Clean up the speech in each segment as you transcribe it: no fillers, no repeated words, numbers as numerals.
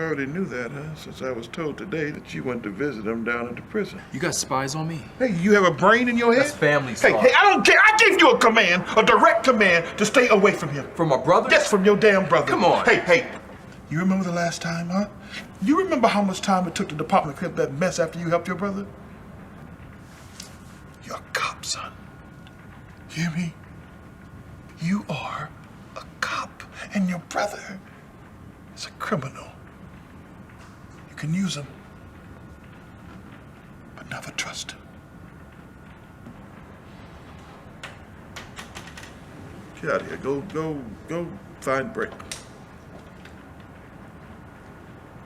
already knew that, huh? Since I was told today that you went to visit him down at the prison. You got spies on me? Hey, you have a brain in your head? That's family talk. Hey, I don't care. I gave you a command, a direct command to stay away from him. From my brother? Yes, from your damn brother. Come on. Hey. You remember the last time, huh? You remember how much time it took the department to clean up that mess after you helped your brother? You're a cop, son. Hear me? You are a cop, and your brother is a criminal. You can use him, but never trust him. Get out of here. Go find Bray.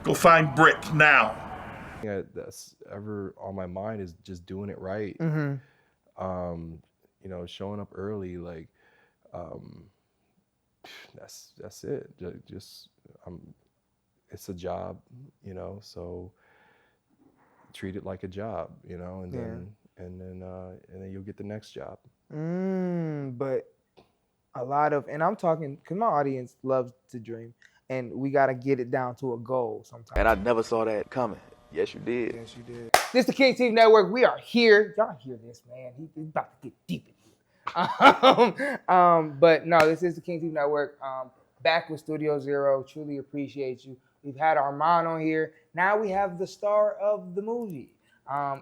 Go find Brick now. Yeah, that's ever on my mind is just doing it right. You know, showing up early, like, that's it. Just it's a job, you know. So treat it like a job, you know, and then you'll get the next job. But a lot of, and I'm talking, because my audience loves to dream, and we got to get it down to a goal sometimes. And I never saw that coming. Yes, you did. Yes, you did. This is the King TV Network. We are here. Y'all hear this, man. He's about to get deep in here. But no, this is the King TV Network. Back with Studio Zero. Truly appreciate you. We've had Armand on here. Now we have the star of the movie.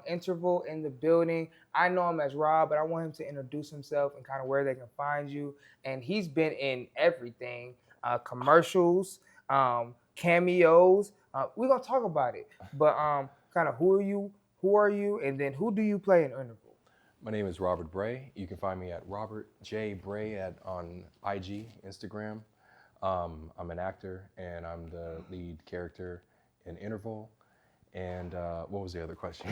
Interval in the building. I know him as Rob, but I want him to introduce himself and kind of where they can find you. And he's been in everything. Commercials, cameos. We're gonna talk about it, but kind of who are you, and then who do you play in Interval? My name is Robert Bray. You can find me at Robert J. Bray on IG, Instagram. I'm an actor, and I'm the lead character in Interval. And what was the other question?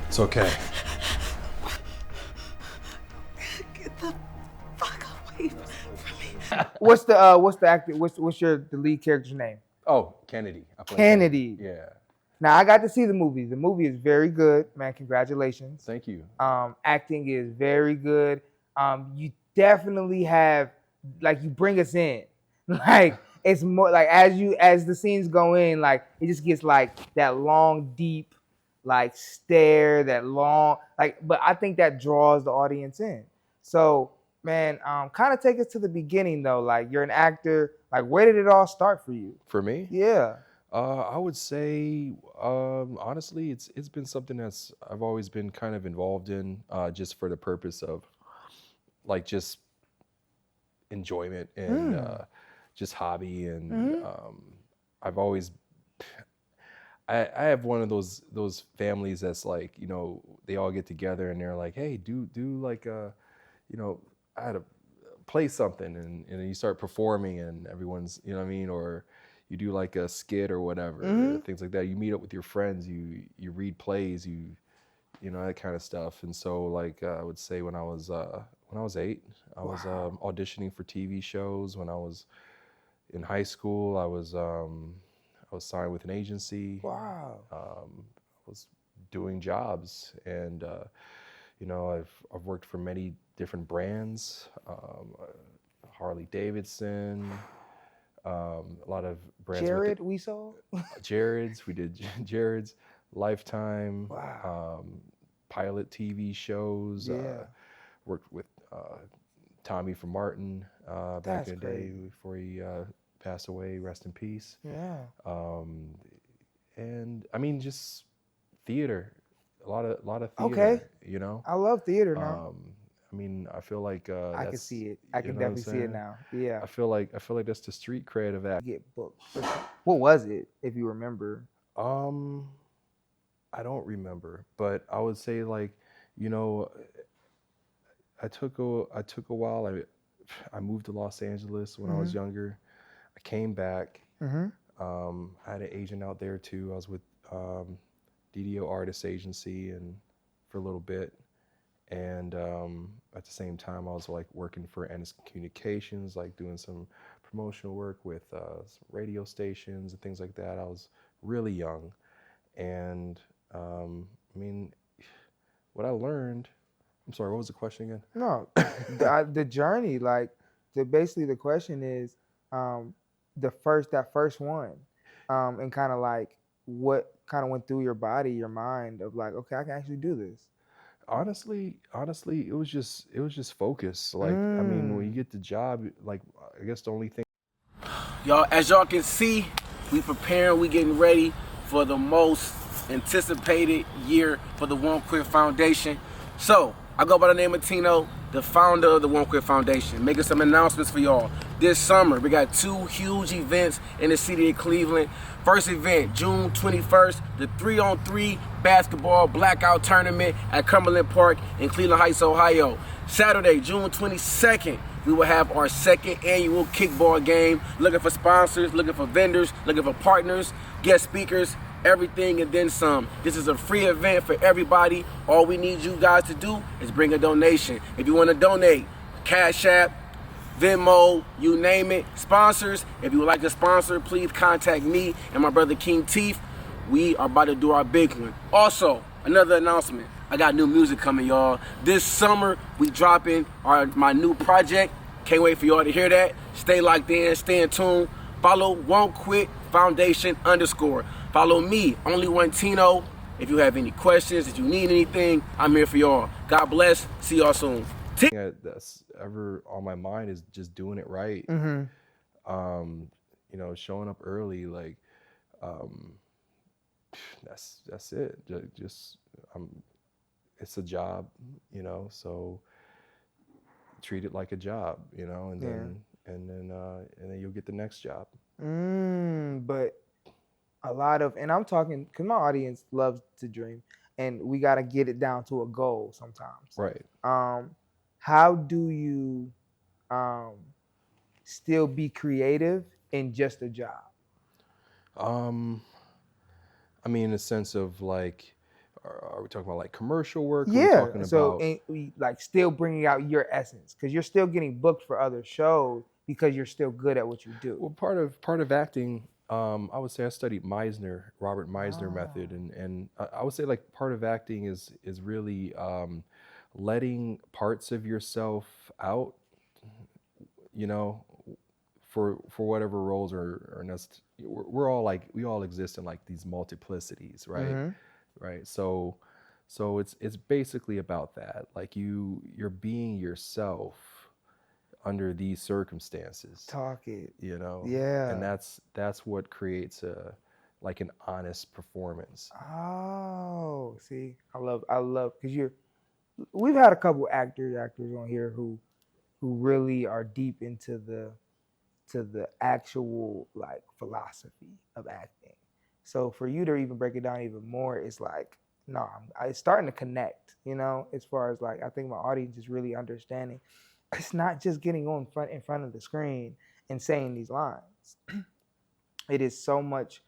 It's okay. Get the fuck away from me. What's the actor? What's the lead character's name? Oh, Kennedy. I play Kennedy. Yeah. Now I got to see the movie. The movie is very good, man. Congratulations. Thank you. Acting is very good. You definitely have, like, you bring us in. Like, it's more like as the scenes go in, like it just gets like that long, deep, like stare, that long, like, but I think that draws the audience in. So, man, kind of take us to the beginning though. Like, you're an actor. Like, where did it all start for you? For me? Yeah. I would say, honestly, it's been something that's I've always been kind of involved in, just for the purpose of, like, just enjoyment and just hobby. And I've always, I have one of those families that's like, you know, they all get together and they're like, hey, do like a, you know, I had to play something, and then you start performing and everyone's, you know what I mean, or you do like a skit or whatever, things like that. You meet up with your friends, you read plays, you know, that kind of stuff. And so, like, I would say when I was 8, I was auditioning for TV shows. When I was in high school, I was signed with an agency. Wow. I was doing jobs, and you know, I've worked for many different brands, Harley Davidson, a lot of brands. Jared, we saw? Jared's, we did Jared's, Lifetime, Wow. pilot TV shows. Yeah. Worked with Tommy from Martin back That's in the day before he passed away. Rest in peace. Yeah. And I mean, just theater, a lot of theater. Okay. You know. I love theater now. I mean, I feel like I can see it. I can definitely see it now. Yeah. I feel like that's the street cred of that. Get booked. What was it, if you remember? I don't remember, but I would say, like, you know, I took a while. I moved to Los Angeles when I was younger. I came back. I had an agent out there too. I was with DDO Artist Agency and for a little bit. And at the same time, I was like working for Ennis Communications, like doing some promotional work with some radio stations and things like that. I was really young. And I mean, what I learned I'm sorry, what was the question again? No, the journey, like basically the question is, that first one, and kind of like what kind of went through your body, your mind of like, okay, I can actually do this. Honestly, it was just focus. Like, I mean, when you get the job, like, I guess the only thing. Y'all, as y'all can see, we preparing, we getting ready for the most anticipated year for the Won't Quit Foundation. So, I go by the name of Tino, the founder of the Won't Quit Foundation, making some announcements for y'all. This summer, we got 2 huge events in the city of Cleveland. First event, June 21st, the 3-on-3 basketball blackout tournament at Cumberland Park in Cleveland Heights, Ohio. Saturday, June 22nd, we will have our 2nd annual kickball game. Looking for sponsors, looking for vendors, looking for partners, guest speakers, everything and then some. This is a free event for everybody. All we need you guys to do is bring a donation. If you want to donate, Cash App, Venmo, you name it. Sponsors, if you would like to sponsor, please contact me and my brother King Teeth. We are about to do our big one. Also, another announcement. I got new music coming, y'all. This summer, we dropping my new project. Can't wait for y'all to hear that. Stay locked in, stay in tune. Follow Won't Quit Foundation _ Follow me, Only One Tino. If you have any questions, if you need anything, I'm here for y'all. God bless. See y'all soon. That's ever on my mind is just doing it right. You know, showing up early, like, that's it. Just it's a job, you know, so treat it like a job, you know, and then you'll get the next job. But a lot of, and I'm talking because my audience loves to dream, and we got to get it down to a goal sometimes. Right. How do you still be creative in just a job? I mean, in a sense of like, are we talking about like commercial work? Yeah. Are we talking So about we like still bringing out your essence because you're still getting booked for other shows because you're still good at what you do. Well, part of acting, I would say I studied Robert Meisner method, and I would say like part of acting is really letting parts of yourself out, you know, for whatever roles are necessary. We're all like, we all exist in like these multiplicities, right? Right. So it's basically about that. Like you're being yourself under these circumstances. Talk it. You know? Yeah. And that's what creates like an honest performance. Oh, see, I love because we've had a couple actors on here who really are deep into the actual like philosophy of acting. So for you to even break it down even more, it's like, no, it's starting to connect, you know, as far as like, I think my audience is really understanding. It's not just getting in front of the screen and saying these lines. It is so much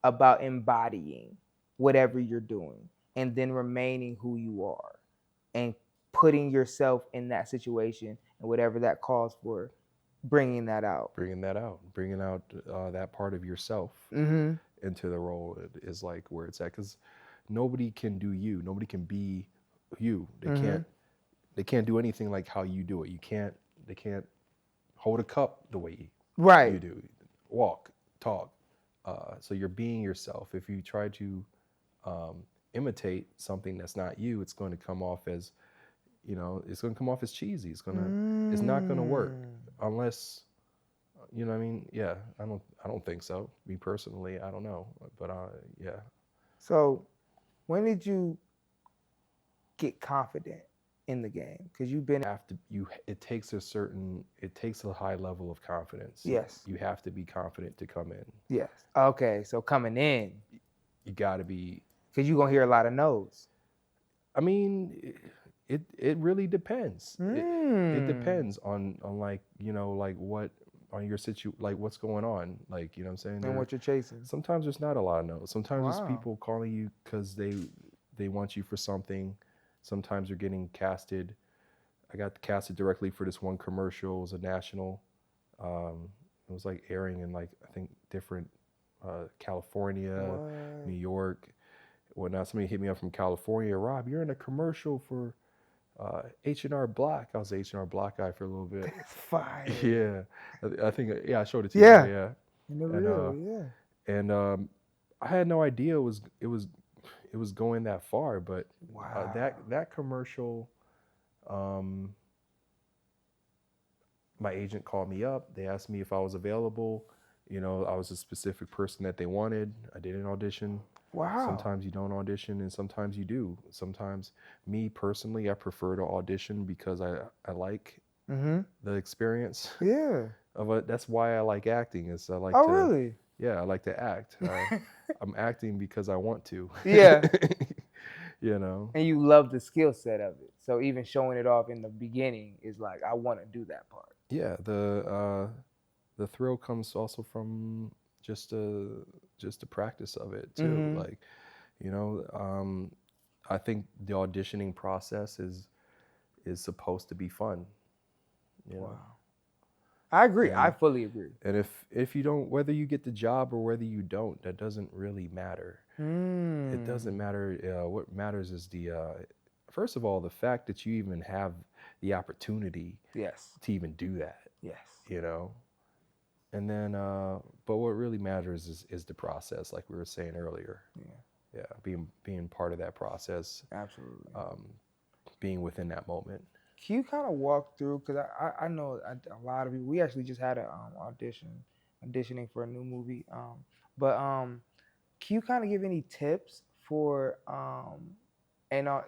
about embodying whatever you're doing and then remaining who you are and putting yourself in that situation and whatever that calls for, bringing that out bringing out that part of yourself into the role is like where it's at, because nobody can do you, nobody can be you. They can't do anything like how you do it. They can't hold a cup the way you do, walk, talk. So you're being yourself. If you try to imitate something that's not you, it's going to come off as, you know, it's going to come off as cheesy. It's not going to work unless, you know what I mean? Yeah, I don't think so. Me personally, I don't know, but yeah. So when did you get confident in the game? Because you've been it takes a high level of confidence. Yes. You have to be confident to come in. Yes. Okay, so coming in, you got to be, because you're going to hear a lot of no's. I mean, it really depends. It depends on like, you know, like what on your like what's going on, like, you know what I'm saying, and what you're chasing. Sometimes there's not a lot of no's. Sometimes it's people calling you because they want you for something. Sometimes you're getting casted. I got casted directly for this one commercial. It was a national. It was like airing in like, I think different California, New York. Well, now somebody hit me up from California. Rob, you're in a commercial for H&R Block. I was H&R Block guy for a little bit. That's fire. Yeah, I think I showed it to you. Yeah. Yeah, In the and real, yeah. and I had no idea it was going that far, but Wow. that commercial, my agent called me up. They asked me if I was available. You know, I was a specific person that they wanted. I did an audition. Wow. Sometimes you don't audition, and sometimes you do. Sometimes, me personally, I prefer to audition because I like the experience Yeah. of it. That's why I like acting. Is I like Oh, to really? yeah, I like to act. I'm acting because I want to. Yeah. You know. And you love the skill set of it. So even showing it off in the beginning is like, I want to do that part. Yeah, the thrill comes also from just the practice of it too. Like, you know, I think the auditioning process is supposed to be fun. You know? Wow. I agree. And- I fully agree. And if you don't, whether you get the job or whether you don't, that doesn't really matter. It doesn't matter. What matters is first of all, the fact that you even have the opportunity Yes. to even do that. Yes. You know. And then, but what really matters is the process, like we were saying earlier. Yeah. Yeah, being part of that process. Absolutely. Being within that moment. Can you kind of walk through? Because I know a lot of people. We actually just had an auditioning for a new movie. But can you kind of give any tips for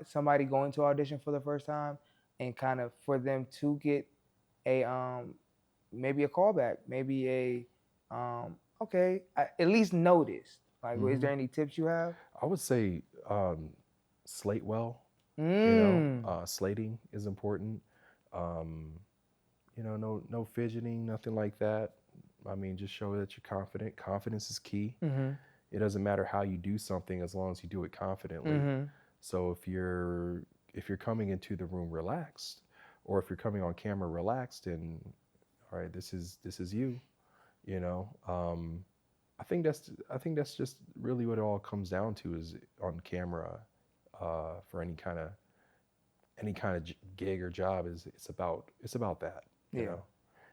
somebody going to audition for the first time, and kind of for them to get a maybe a callback, maybe a at least noticed. Like, is there any tips you have? I would say slate well. You know, slating is important. You know, no fidgeting, nothing like that. I mean, just show that you're confident. Confidence is key. It doesn't matter how you do something as long as you do it confidently. So if you're coming into the room relaxed, or if you're coming on camera relaxed, and all right, this is you. You know, I think that's just really what it all comes down to is on camera. For any kind of gig or job it's about that, you know.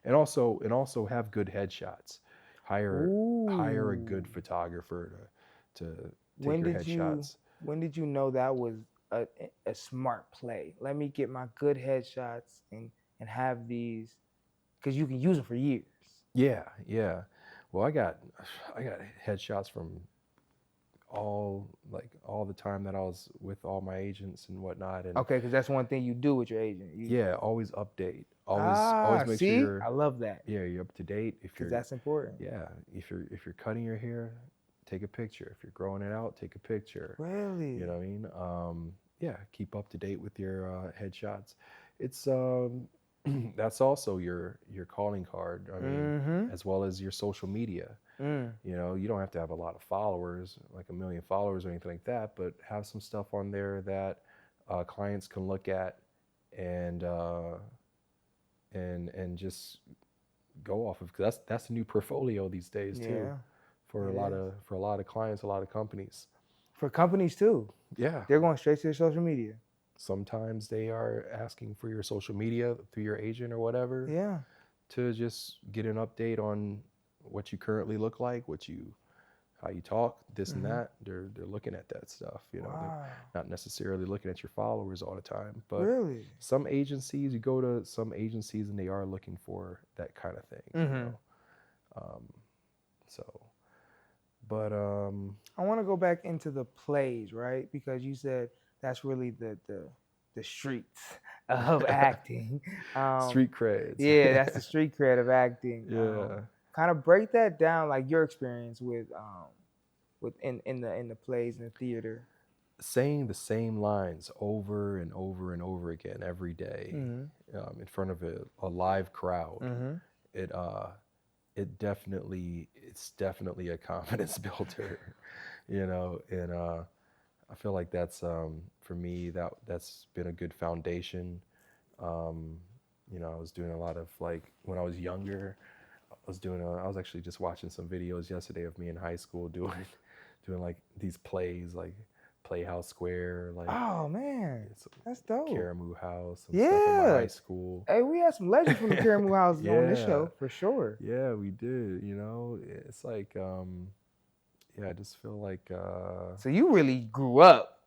And also have good headshots. Hire a good photographer to take your headshots. When did you know that was a smart play? Let me get my good headshots and have these, because you can use them for years. Yeah. Well, I got headshots from all the time that I was with all my agents and whatnot. And okay, because that's one thing you do with your agent. Always update. Always make sure you're. I love that. Yeah, you're up to date. Because that's important. Yeah, if you're cutting your hair, take a picture. If you're growing it out, take a picture. Really? You know what I mean? Yeah, keep up to date with your headshots. It's that's also your calling card. I mean, as well as your social media. You know, you don't have to have a lot of followers, like 1 million followers or anything like that, but have some stuff on there that clients can look at and just go off of, because that's the new portfolio these days too, for a lot of clients, a lot of companies. For companies too. Yeah, they're going straight to their social media. Sometimes they are asking for your social media through your agent or whatever. Yeah. To just get an update on what you currently look like, how you talk, this and that. They're looking at that stuff, you know. They're not necessarily looking at your followers all the time. But really, some agencies, you go to some agencies and they are looking for that kind of thing. You know? I want to go back into the plays, right? Because you said that's really the streets of acting. Street creds. Yeah, that's the street cred of acting. Yeah. Kind of break that down, like your experience with in the plays and the theater. Saying the same lines over and over and over again every day in front of a live crowd. It's definitely a confidence builder, you know. And I feel like that's for me that's been a good foundation. You know, I was doing a lot of, like, when I was younger, I was actually just watching some videos yesterday of me in high school doing like these plays, like Playhouse Square, like Oh man, some that's dope. Caramoo House, some stuff in my Yeah. high school. Hey, we had some legends from the Caramoo houses on this Yeah. show for sure. Yeah, we did. You know, it's like, yeah, I just feel like, So you really grew up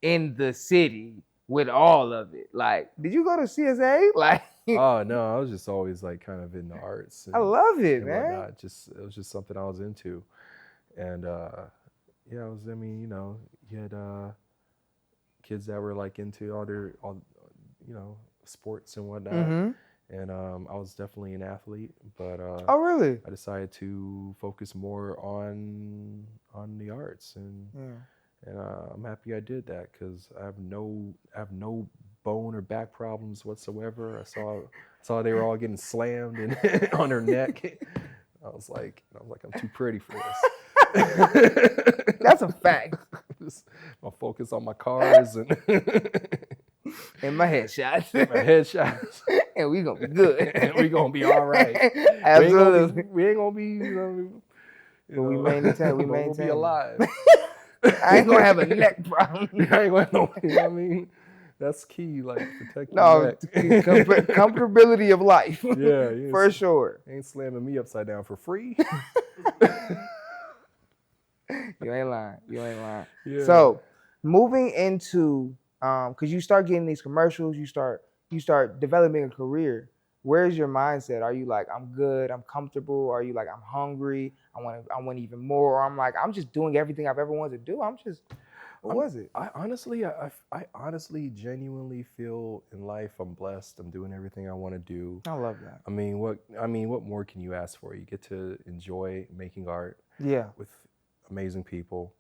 in the city with all of it. Like, did you go to CSA? Like, oh no, I was just always like kind of in the arts. I love it, and man. whatnot. Just it was just something I was into, and yeah, I was. I mean, you know, you had kids that were like into all you know, sports and whatnot. Mm-hmm. And I was definitely an athlete, but Oh, really? I decided to focus more on the arts, and I'm happy I did that because I have no bone or back problems whatsoever. I saw they were all getting slammed and on their neck. I was like, I'm too pretty for this. That's a fact. I'll focus on my cars and And my headshots. my headshots. And we gonna be good. And we gonna be all right. Absolutely. We ain't gonna be, you But we know, maintain. We we're gonna maintain. be alive. I ain't gonna have a neck problem. I ain't gonna know. You know what I mean, that's key. Like protect your No, neck. comfortability of life. Yeah, For sure. Ain't slamming me upside down for free. You ain't lying. Yeah. So moving into because you start getting these commercials, you start developing a career. Where's your mindset? Are you like, I'm good, I'm comfortable? Are you like, I'm hungry, I want even more? Or I'm like, I'm just doing everything I've ever wanted to do. What was it? I honestly genuinely feel in life I'm blessed. I'm doing everything I want to do. I love that. I mean, what more can you ask for? You get to enjoy making art Yeah. with amazing people.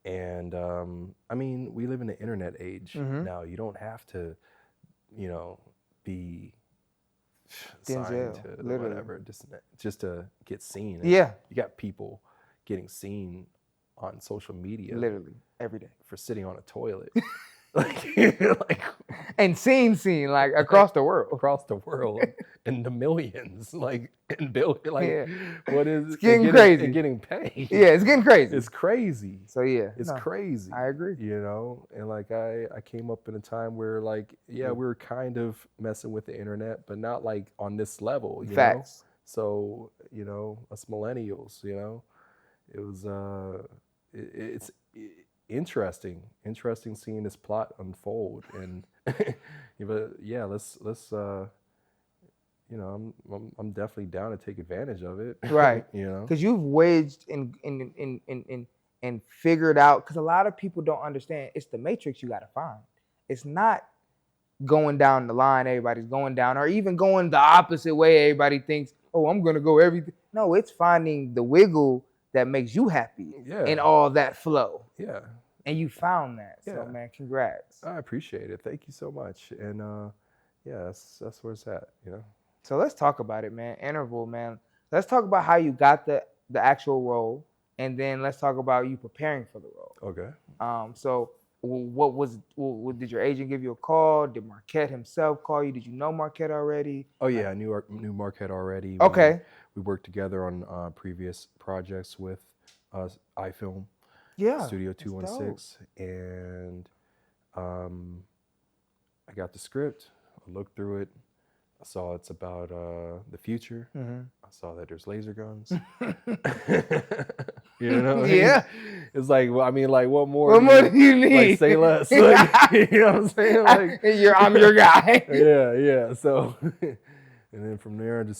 And I mean, we live in the internet age now. You don't have to, you know, be signed Denzel, to literally. whatever just to get seen. And Yeah. you got people getting seen on social media Literally every day. for sitting on a toilet. like And seen like across the world. across the world in the millions, like in like Yeah. what is It's getting and crazy. and getting paid. Yeah, it's getting crazy. It's crazy. So yeah, It's no, crazy. I agree. You know, and like I came up in a time where like, yeah, we were kind of messing with the internet, but not like on this level, you Facts. know? So, you know, us millennials, you know, it was it's interesting seeing this plot unfold. And but yeah, let's you know, I'm definitely down to take advantage of it. Right. You know, Because you've waged and figured out, because a lot of people don't understand, it's the matrix you got to find. It's not going down the line everybody's going down, or even going the opposite way everybody thinks, oh, I'm going to go everything. No, it's finding the wiggle that makes you happy in all that flow. Yeah. And you found that. So, Yeah. man, congrats. I appreciate it. Thank you so much. And yeah, that's where it's at, you know. So let's talk about it, man. Interval, man. Let's talk about how you got the actual role, and then let's talk about you preparing for the role. Okay. So what did your agent give you a call? Did Marquette himself call you? Did you know Marquette already? Oh yeah, I knew Marquette already. Okay. We worked together on previous projects with iFilm, Yeah. Studio 216, and I got the script. I looked through it. I saw it's about the future. Mm-hmm. I saw that there's laser guns. You know? Yeah. It's like, well, I mean, like, what more? What more do you need? Like, say less. Like, you know what I'm saying? Like, I'm your guy. yeah. So, and then from there, I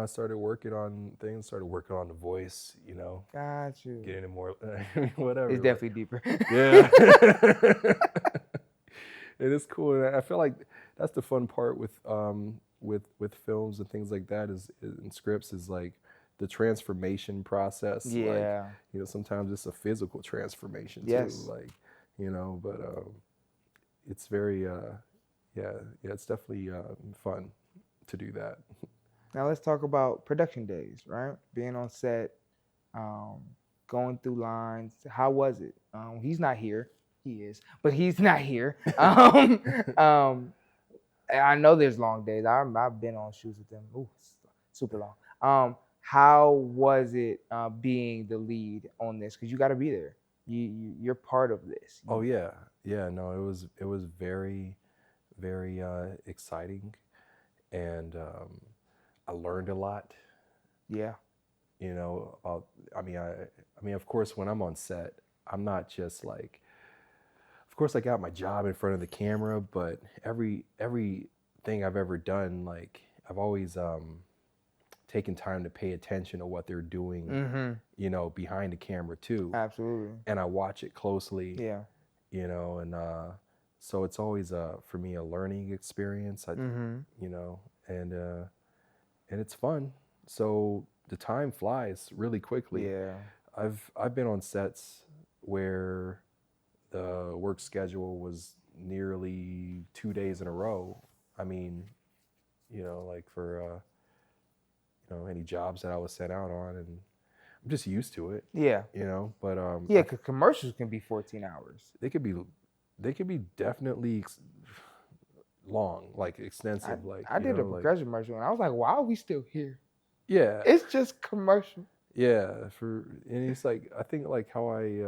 started working on things. Started working on the voice. You know, Got you. getting it more, whatever. It's definitely deeper. Yeah. And it's cool. And I feel like that's the fun part with films and things like that in scripts is like the transformation process. Yeah. Like, sometimes it's a physical transformation Yes. too. Like, but it's very it's definitely fun to do that. Now let's talk about production days, right? Being on set, going through lines. How was it? He's not here. He is, but he's not here. I know there's long days. I've been on shoots with them. Ooh, super long. How was it being the lead on this? Because you got to be there. you're part of this. Oh yeah, yeah. No, it was very, very exciting, and I learned a lot. Yeah. You know, about, I mean, of course, when I'm on set, I'm not just like, of course, I got my job in front of the camera, but everything I've ever done, like, I've always taken time to pay attention to what they're doing, Mm-hmm. you know, behind the camera too, Absolutely. and I watch it closely. Yeah. You know, and so it's always for me a learning experience. Mm-hmm. You know, and it's fun. So the time flies really quickly. Yeah. I've been on sets where the work schedule was nearly 2 days in a row. I mean, you know, like for you know, any jobs that I was sent out on, and I'm just used to it. Yeah. You know, but Yeah, because commercials can be 14 hours. they could be definitely long, like extensive. I did a like, progression commercial, and I was like, why are we still here? yeah, It's just commercial. yeah. And it's like, I think like how I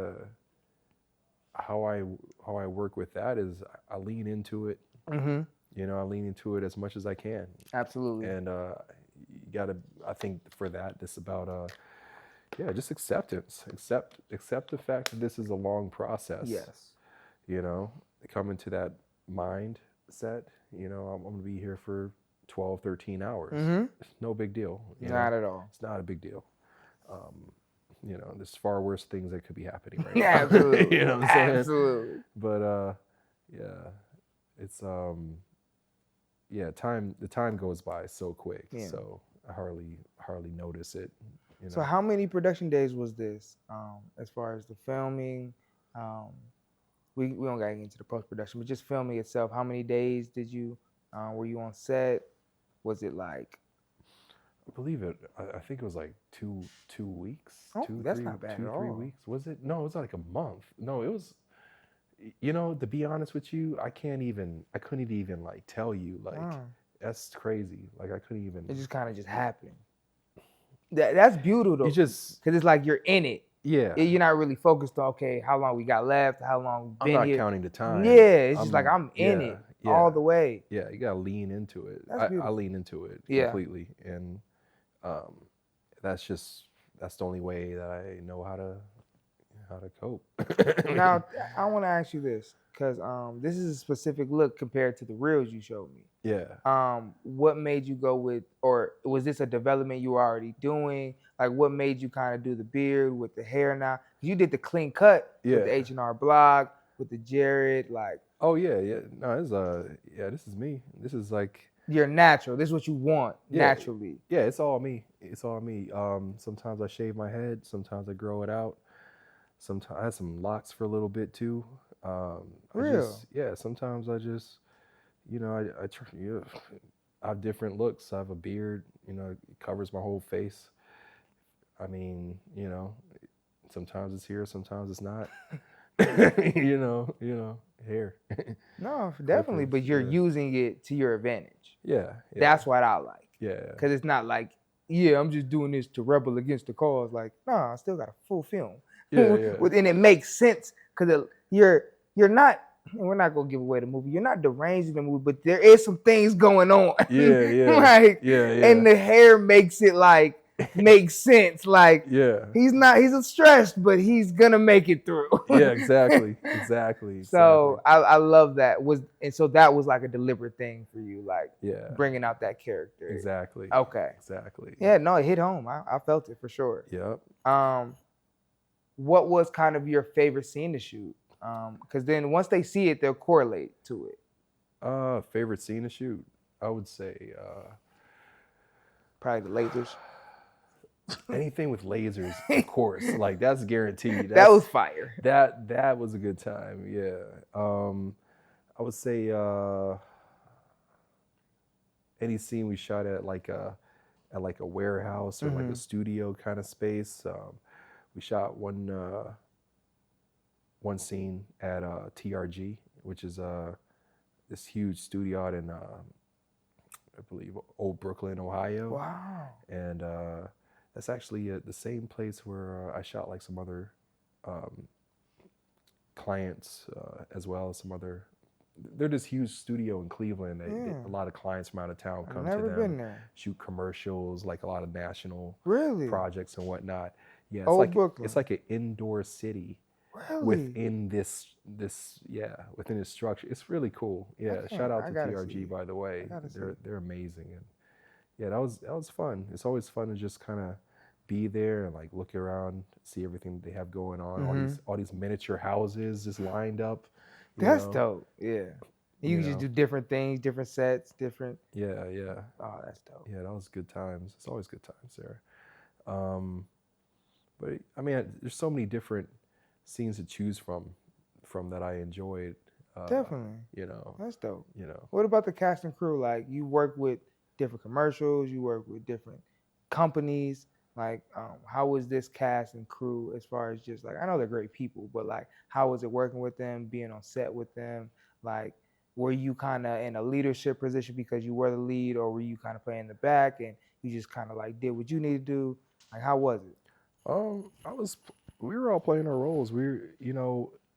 work with that is I lean into it. Mm-hmm. You know, I lean into it as much as I can, Absolutely. and you gotta. I think for that, it's about yeah, just acceptance. Accept the fact that this is a long process. Yes. You know, come into that mindset. You know, I'm going to be here for 12, 13 hours. Mm-hmm. It's no big deal. You Not know? at all. It's not a big deal. You know, there's far worse things that could be happening right Yeah, now. absolutely. You know what I'm saying? Absolutely. But yeah, it's yeah, the time goes by so quick. Yeah. So I hardly notice it. You know? So how many production days was this? As far as the filming, we don't gotta get into the post production, but just filming itself. How many days did you were you on set? Was it like? I believe it. I think it was like two weeks. Oh, that's not bad at 3 all. weeks. Was it? No, it was like a month. No, it was. You know, to be honest with you, I couldn't even like tell you. Like, Wow. that's crazy. Like, I couldn't even. It just kind of just happened. That's beautiful though. You just, because it's like you're in it. yeah. You're not really focused on how long we got left, how long I'm we've been not here. counting the time. Yeah, it's just like I'm in yeah, it yeah. all the way. Yeah, you gotta lean into it. That's I beautiful. lean into it Yeah. completely, and that's the only way that I know how to cope. Now I want to ask you this because this is a specific look compared to the reels you showed me. yeah. What made you go with, or was this a development you were already doing? Like, what made you kind of do the beard with the hair now? You did the clean cut with the Yeah. H&R Block, with the Jared. Like, Oh yeah, yeah. No, this yeah. This is me. This is like, you're natural. This is what you want Yeah. naturally. yeah. It's all me. It's all me. Sometimes I shave my head. Sometimes I grow it out. Sometimes I had some locks for a little bit too. Yeah. Sometimes I just, you know, I have different looks. I have a beard. You know, it covers my whole face. I mean, you know, sometimes it's here, sometimes it's not. you know, hair. No, definitely. But Clippers, you're yeah. using it to your advantage. Yeah. That's what I like. yeah. Because it's not like, yeah, I'm just doing this to rebel against the cause. Like, nah, I still got a full film. Yeah. And it makes sense because you're not, and we're not going to give away the movie. You're not deranging the movie, but there is some things going on. Yeah. Like, Yeah. and the hair makes it like, makes sense. Like, Yeah. he's stressed, but he's going to make it through. Yeah, exactly. So I love that. So that was like a deliberate thing for you, like yeah, bringing out that character. exactly. Okay. Exactly. Yeah, no, it hit home. I felt it for sure. Yep. What was kind of your favorite scene to shoot? Because then once they see it, they'll correlate to it. Favorite scene to shoot? I would say Probably the lasers. anything with lasers, of course. Like, that's guaranteed. That was fire. That was a good time. Yeah. I would say any scene we shot at like a warehouse or like a studio kind of space. We shot one scene at TRG, which is this huge studio out in I believe Old Brooklyn, Ohio. Wow. And that's actually the same place where I shot like some other clients as well as some other. They're this huge studio in Cleveland. A lot of clients from out of town I've come to never them, been there. shoot commercials, like a lot of national Really? projects and whatnot. Yeah, it's Old like Brooklyn. it's like an indoor city Really? within this within this structure. It's really cool. Yeah, shout out I to gotta TRG see. by the way. I gotta see. They're amazing, and yeah, that was fun. It's always fun to just kind of be there and like look around, see everything that they have going on. All these miniature houses just lined up. That's dope. Yeah. You can just know. do different things, different sets, different. Yeah. Oh, that's dope. Yeah, that was good times. It's always good times there. But I mean, there's so many different scenes to choose from that I enjoyed. Definitely. You know, That's dope. you know. What about the cast and crew? Like, you work with different commercials, you work with different companies. Like, how was this cast and crew as far as just like, I know they're great people, but like, how was it working with them, being on set with them? Like, were you kind of in a leadership position because you were the lead, or were you kind of playing in the back and you just kind of like did what you need to do? Like, how was it? We were all playing our roles.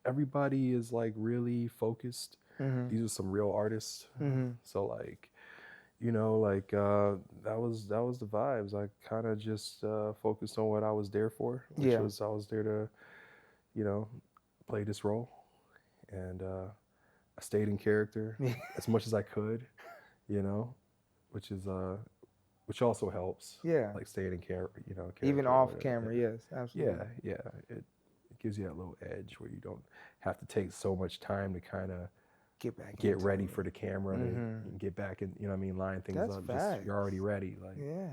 Everybody is like really focused. These are some real artists. So like, that was the vibes. I kind of just focused on what I was there for, which was I was there to, play this role, and I stayed in character as much as I could, which also helps. Yeah. Like staying in character, Even character, off whatever. camera, yes, absolutely. Yeah. It gives you that little edge where you don't have to take so much time to kind of get ready for the camera and get back and line things That's up. facts. You're already ready. Like Yeah.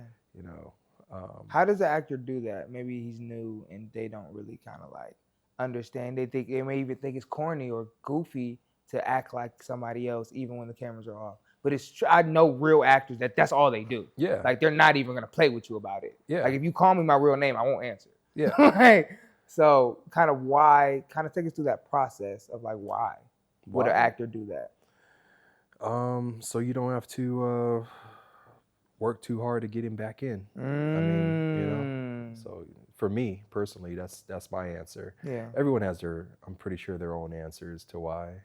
How does the actor do that? Maybe he's new and they don't really kind of like understand. They may even think it's corny or goofy to act like somebody else even when the cameras are off. But it's I know real actors that's all they do. Yeah. Like, they're not even gonna play with you about it. Yeah. Like, if you call me my real name, I won't answer. Yeah. Like, so kind of take us through that process of like why would an actor do that? So you don't have to work too hard to get him back in. I mean, so for me personally, that's my answer. Yeah. Everyone has I'm pretty sure their own answers to why,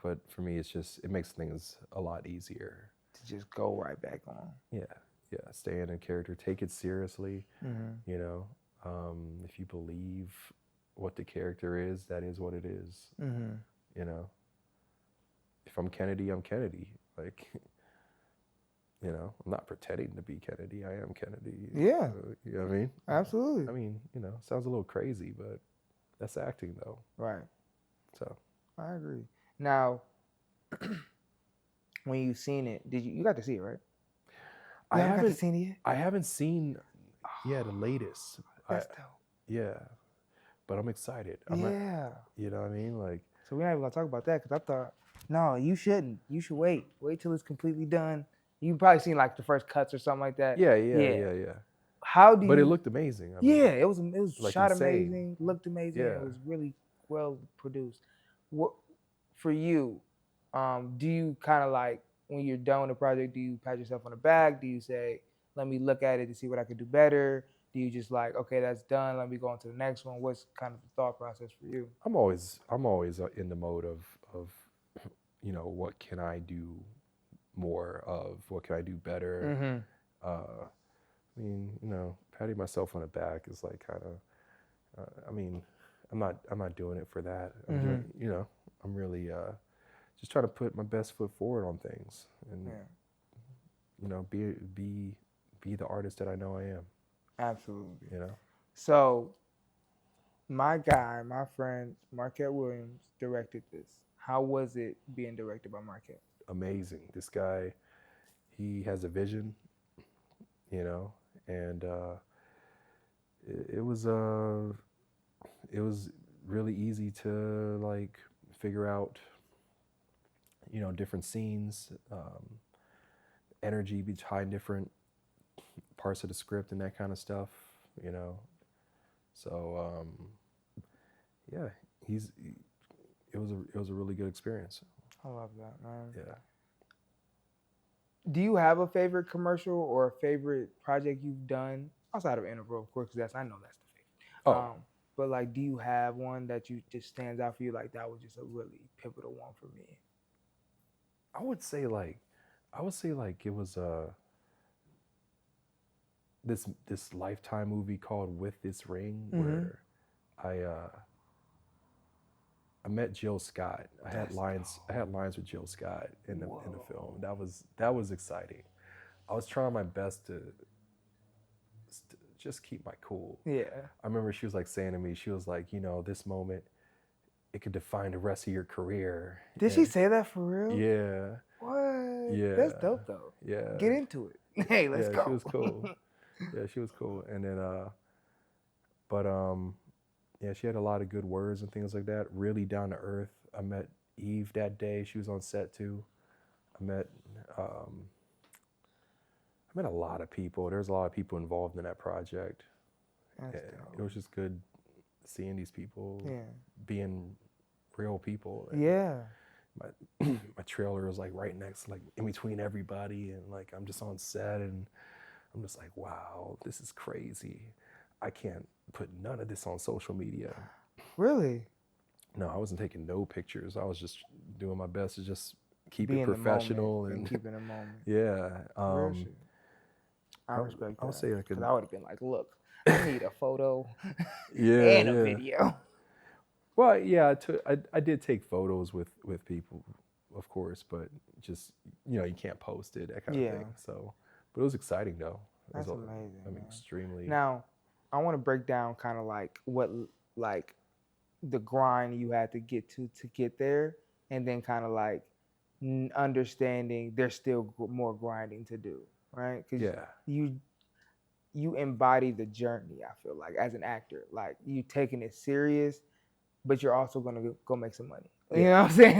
but for me, it makes things a lot easier. To just go right back on. Yeah. Stay in a character, take it seriously. If you believe what the character is, that is what it is. If I'm Kennedy, I'm Kennedy. Like, I'm not pretending to be Kennedy. I am Kennedy. Yeah. You know what I mean? Absolutely. I mean, sounds a little crazy, but that's acting though. Right. So. I agree. Now, when you've seen it, you got to see it, right? I haven't seen it yet. I haven't seen, the latest. That's dope. Yeah, but I'm excited. Yeah. You know what I mean? Like. So we're not even gonna talk about that because I thought, no, you shouldn't. You should wait. Wait till it's completely done. You've probably seen like the first cuts or something like that. Yeah. How do you? But it looked amazing. I mean, it was like shot insane. amazing, looked amazing. Yeah. It was really well produced. What for you? Do you kind of like when you're done with the project? Do you pat yourself on the back? Do you say, "Let me look at it to see what I could do better"? Do you just like, okay, that's done. Let me go on to the next one. What's kind of the thought process for you? I'm always in the mode of what can I do more of? What can I do better? I mean, patting myself on the back is like kind of. I mean, I'm not doing it for that. I'm doing, I'm really just trying to put my best foot forward on things, and be the artist that I know I am. Absolutely. So, my guy, my friend, Marquette Williams directed this. How was it being directed by Marquette? Amazing. This guy, he has a vision, and it was really easy to like figure out, different scenes, energy behind different parts of the script and that kind of stuff, So, it was a really good experience. I love that, man. Yeah. Do you have a favorite commercial or a favorite project you've done outside of Interval, of course? Because I know that's the favorite. but like, do you have one that you just stands out for you? Like that was just a really pivotal one for me. I would say like it was this Lifetime movie called With This Ring, where I met Jill Scott. I had lines with Jill Scott in the film. That was exciting. I was trying my best to just keep my cool. Yeah. I remember she was like saying to me, she was like, this moment, it could define the rest of your career. Did she say that for real? Yeah. What? Yeah. That's dope though. Yeah. Get into it. Hey, let's go. She was cool. Yeah, she was cool. And then, yeah, she had a lot of good words and things like that. Really down to earth. I met Eve that day. She was on set too. I met a lot of people. There's a lot of people involved in that project. It was just good seeing these people being real people. And yeah. My trailer was like right next, like in between everybody, and like I'm just on set, and I'm just like, wow, this is crazy. I can't put none of this on social media. Really? No, I wasn't taking no pictures. I was just doing my best to just keep Be it in the professional moment and keeping a moment. Yeah. Real shit. I respect that. I'll say I could. Because I would have been like, look, I need a photo Yeah, and a video. Well, yeah, I did take photos with people, of course, but just, you can't post it, that kind of thing. So, but it was exciting though. That's amazing. I mean, extremely. Now, I want to break down kind of like what, like, the grind you had to get there, and then kind of like understanding there's still more grinding to do, right? Because you embody the journey. I feel like as an actor, like you taking it serious, but you're also gonna go make some money. You know what I'm saying?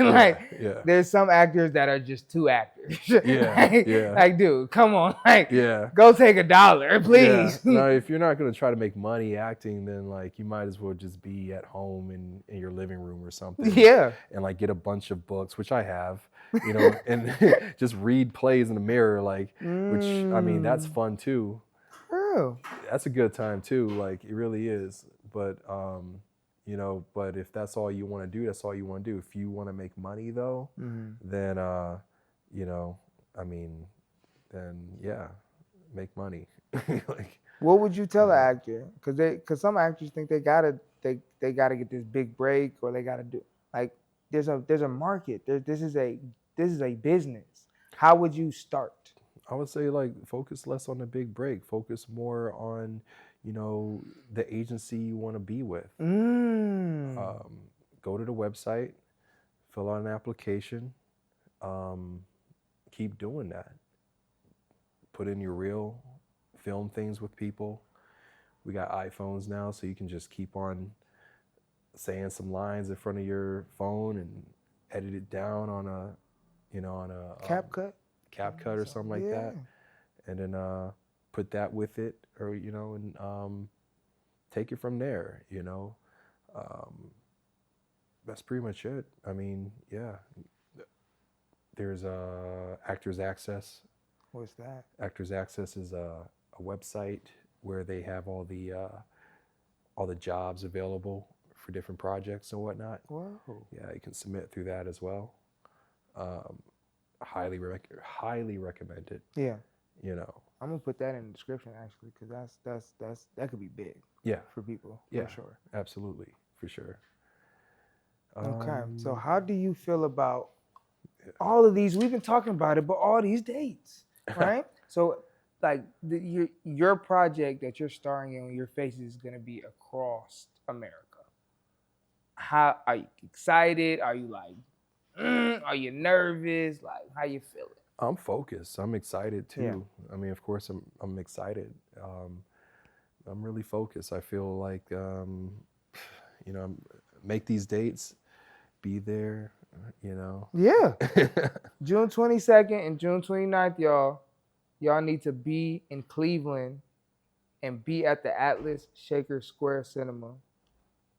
There's some actors that are just two actors. Like, dude, come on. Like, go take $1, please. Yeah. No, if you're not going to try to make money acting, then like you might as well just be at home in your living room or something. Yeah. And like get a bunch of books, which I have, and just read plays in the mirror, like, which, I mean, that's fun too. True. That's a good time too. Like, it really is. But, but if that's all you want to do, that's all you want to do. If you want to make money though, then, I mean, then yeah, make money. Like, what would you tell an actor? Because some actors think they gotta get this big break, or they gotta do, like, there's a market. This is a business. How would you start? I would say like focus less on the big break. Focus more on, the agency you want to be with. Go to the website, fill out an application, keep doing that. Put in your reel, film things with people. We got iPhones now, so you can just keep on saying some lines in front of your phone and edit it down on a CapCut or something like that, and then put that with it, or and take it from there. That's pretty much it. I mean, yeah. There's Actors Access. What's that? Actors Access is a website where they have all the jobs available for different projects and whatnot. Whoa. Yeah, you can submit through that as well. Highly recommend it. Yeah. I'm gonna put that in the description actually, because that could be big. Yeah. For people. Yeah. For sure. Absolutely. For sure. Okay. So how do you feel about all of these? We've been talking about it, but all these dates, right? So, like, your project that you're starring in, your face is gonna be across America. How are you excited? Are you like, are you nervous? Like, how you feeling? I'm focused. I'm excited too. Yeah. I mean, of course, I'm excited. I'm really focused. I feel like, make these dates, be there, Yeah. June 22nd and June 29th, y'all. Y'all need to be in Cleveland and be at the Atlas Shaker Square Cinema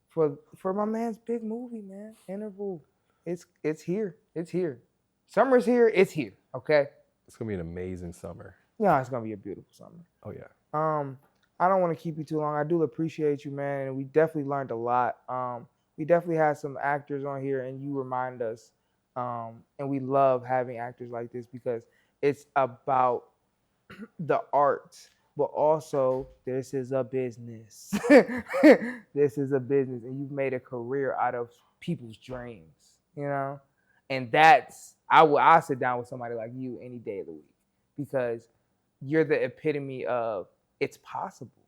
for my man's big movie, man. Interval. It's here. It's here. Summer's here. It's here. Okay. It's gonna be an amazing summer. Yeah, it's gonna be a beautiful summer. Oh yeah. I don't want to keep you too long. I do appreciate you, man, and we definitely learned a lot. We definitely had some actors on here, and you remind us. And we love having actors like this because it's about the arts, but also this is a business. This is a business, and you've made a career out of people's dreams, you know? And that's, I sit down with somebody like you any day of the week because you're the epitome of it's possible.